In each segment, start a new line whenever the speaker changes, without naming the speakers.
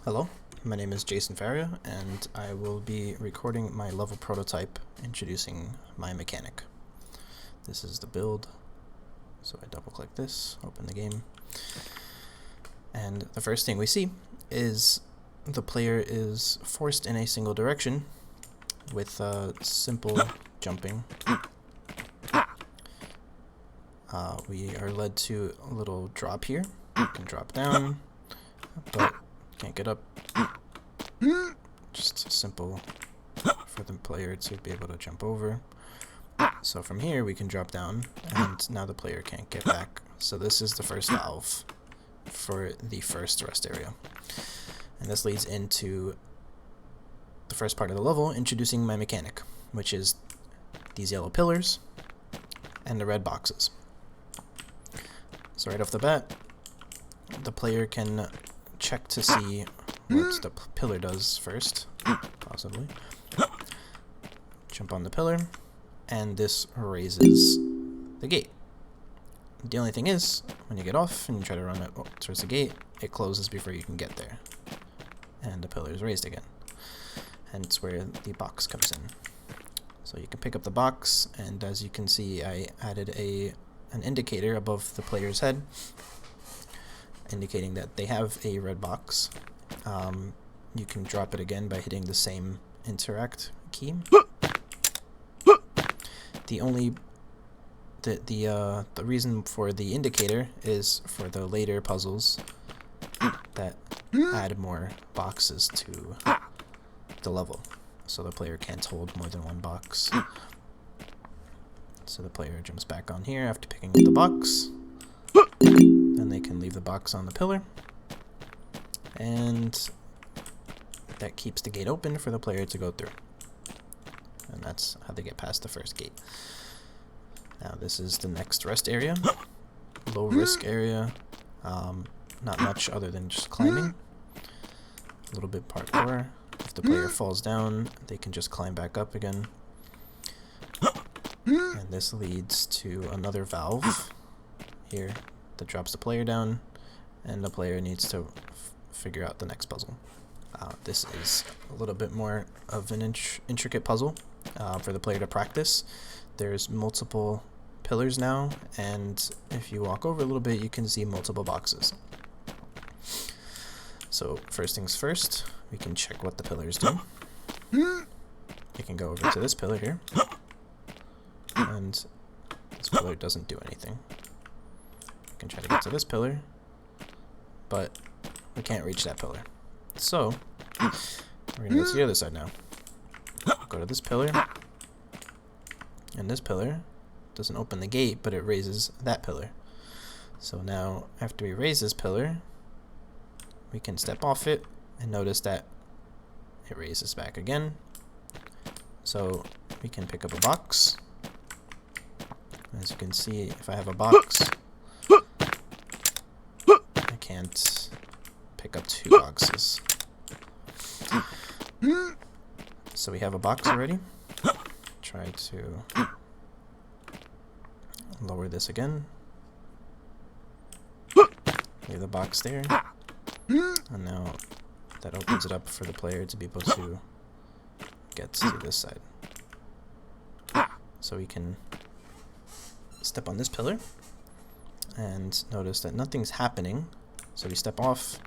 Hello, my name is Jason Faria, and I will be recording my level prototype introducing my mechanic. This is the build, so I double click this, open the game, and the first thing we see is the player is forced in a single direction with simple jumping. We are led to a little drop here. You can drop down, but can't get up. Just simple for the player to be able to jump over. So from here we can drop down, and now the player can't get back. So this is the first valve for the first rest area. And this leads into the first part of the level, introducing my mechanic, which is these yellow pillars and the red boxes. So right off the bat, the player can check to see what the pillar does first, possibly. Jump on the pillar, and this raises the gate. The only thing is, when you get off and you try to run it towards the gate, it closes before you can get there. And the pillar is raised again. And it's where the box comes in. So you can pick up the box, and as you can see, I added an indicator above the player's head, indicating that they have a red box. You can drop it again by hitting the same interact key. The reason for the indicator is for the later puzzles that add more boxes to the level, so the player can't hold more than one box. So the player jumps back on here after picking up the box. Then they can leave the box on the pillar, and that keeps the gate open for the player to go through. And that's how they get past the first gate. Now this is the next rest area. Low risk area. Not much other than just climbing. A little bit parkour. If the player falls down, they can just climb back up again. And this leads to another valve here that drops the player down, and the player needs to figure out the next puzzle. This is a little bit more of an intricate puzzle for the player to practice. There's multiple pillars now, and if you walk over a little bit, you can see multiple boxes. So first things first, we can check what the pillars do. We can go over to this pillar here, and this pillar doesn't do anything. We can try to get to this pillar, but we can't reach that pillar. So we're going to go to the other side now. Go to this pillar, and this pillar doesn't open the gate, but it raises that pillar. So now after we raise this pillar, we can step off it and notice that it raises back again. So we can pick up a box. As you can see, if I have a box, I can't pick up two boxes. So we have a box already. Try to lower this again. Leave the box there. And now that opens it up for the player to be able to get to this side. So we can step on this pillar and notice that nothing's happening. So we step off,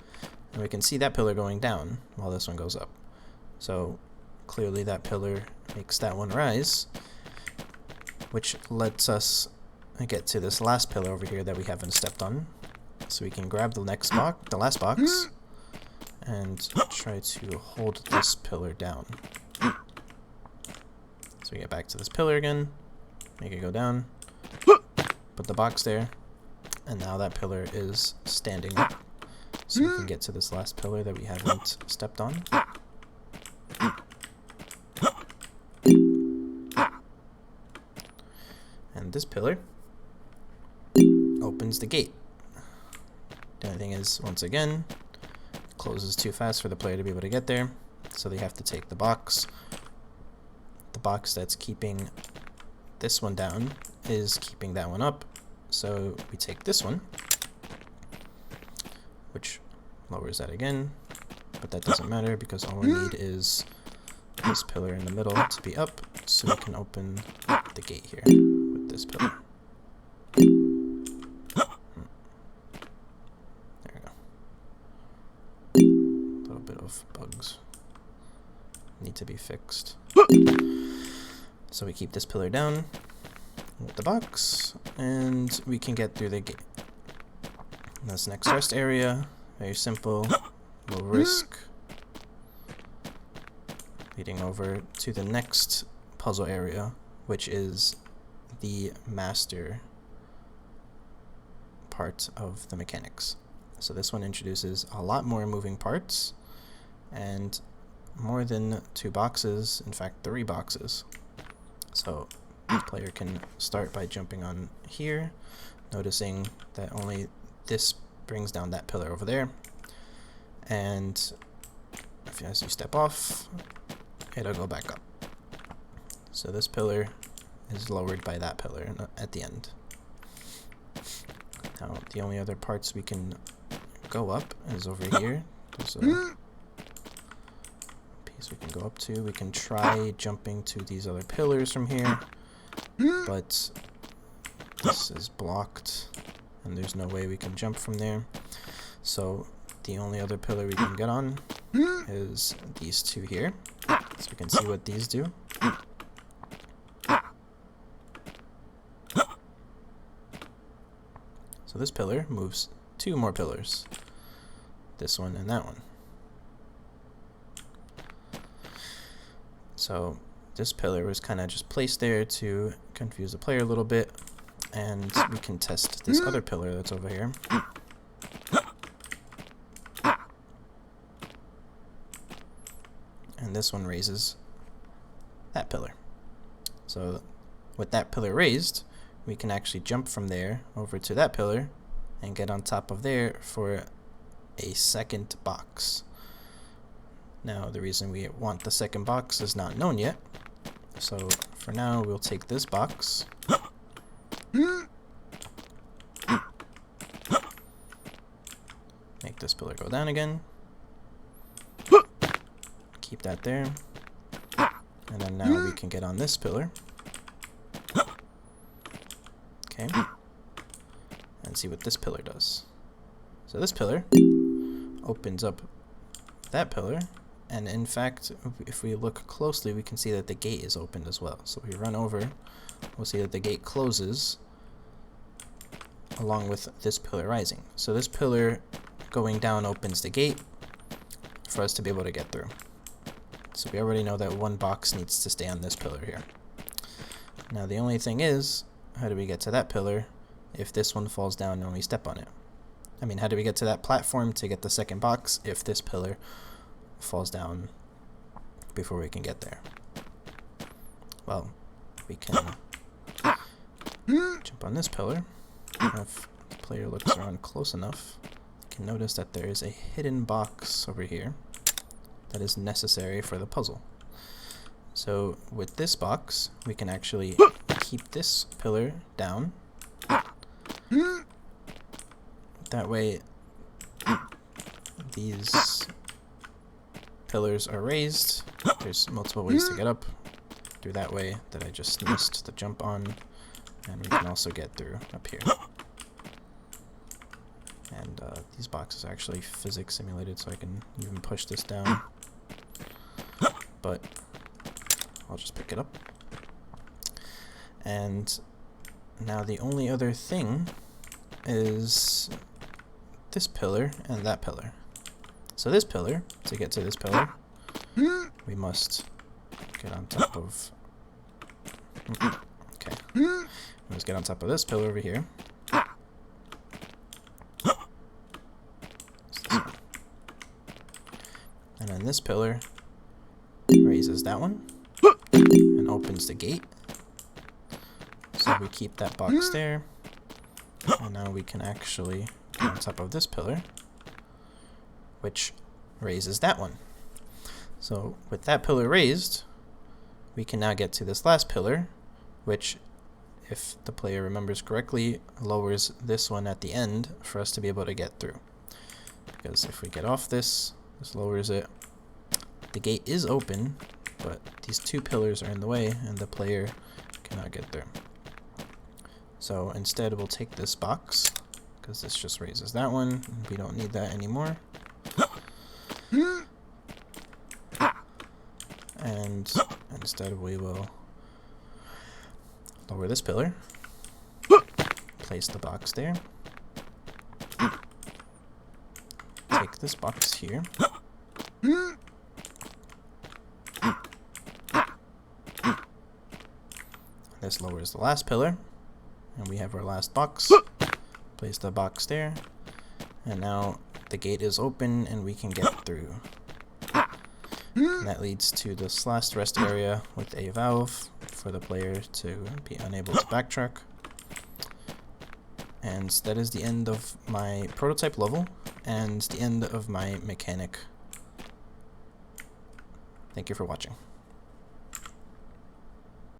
and we can see that pillar going down while this one goes up. So clearly that pillar makes that one rise, which lets us get to this last pillar over here that we haven't stepped on. So we can grab the next box, the last box, and try to hold this pillar down. So we get back to this pillar again, make it go down, put the box there, and now that pillar is standing up. So we can get to this last pillar that we haven't stepped on. And this pillar opens the gate. The only thing is, once again, it closes too fast for the player to be able to get there, so they have to take the box. The box that's keeping this one down is keeping that one up, so we take this one, which lowers that again, but that doesn't matter because all we need is this pillar in the middle to be up, so we can open the gate here with this pillar. There we go. A little bit of bugs need to be fixed. So we keep this pillar down with the box, and we can get through the gate. This next rest area, very simple, low risk, leading over to the next puzzle area, which is the master part of the mechanics. So this one introduces a lot more moving parts and more than 2 boxes, in fact 3 boxes. So the player can start by jumping on here, noticing that only this brings down that pillar over there, and as you step off, it'll go back up. So this pillar is lowered by that pillar at the end. Now the only other parts we can go up is over here. There's a piece we can go up to. We can try jumping to these other pillars from here, but this is blocked and there's no way we can jump from there. So the only other pillar we can get on is these 2 here. So we can see what these do. So this pillar moves 2 more pillars. This one and that one. So this pillar was kind of just placed there to confuse the player a little bit, and we can test this other pillar that's over here. And this one raises that pillar. So with that pillar raised, we can actually jump from there over to that pillar and get on top of there for a second box. Now the reason we want the second box is not known yet, so for now we'll take this box make this pillar go down again, keep that there, and then now we can get on this pillar, okay, and see what this pillar does. So this pillar opens up that pillar, and in fact if we look closely we can see that the gate is opened as well. So if we run over, we'll see that the gate closes along with this pillar rising. So this pillar going down opens the gate for us to be able to get through. So we already know that 1 box needs to stay on this pillar here. Now the only thing is, how do we get to that pillar if this one falls down and we step on it? I mean, how do we get to that platform to get the second box if this pillar falls down before we can get there? Well, we can jump on this pillar. If the player looks around close enough, you can notice that there is a hidden box over here that is necessary for the puzzle. So with this box, we can actually keep this pillar down. That way these pillars are raised. There's multiple ways to get up through that way that I just missed the jump on, and we can also get through up here. And these boxes are actually physics simulated, so I can even push this down, but I'll just pick it up. And now the only other thing is this pillar and that pillar. So this pillar, to get to this pillar, we must get on top of... Okay. We must get on top of this pillar over here. And then this pillar raises that one and opens the gate. So we keep that box there. And now we can actually get on top of this pillar, which raises that one. So with that pillar raised, we can now get to this last pillar, which, if the player remembers correctly, lowers this one at the end for us to be able to get through. Because if we get off this, This lowers it. The gate is open, but these two pillars are in the way and the player cannot get through. So instead we'll take this box, because this just raises that one. We don't need that anymore. And instead we will lower this pillar, place the box there, take this box here, this lowers the last pillar, and we have our last box, place the box there, and now the gate is open and we can get through. And that leads to this last rest area with a valve for the player to be unable to backtrack. And that is the end of my prototype level and the end of my mechanic. Thank you for watching.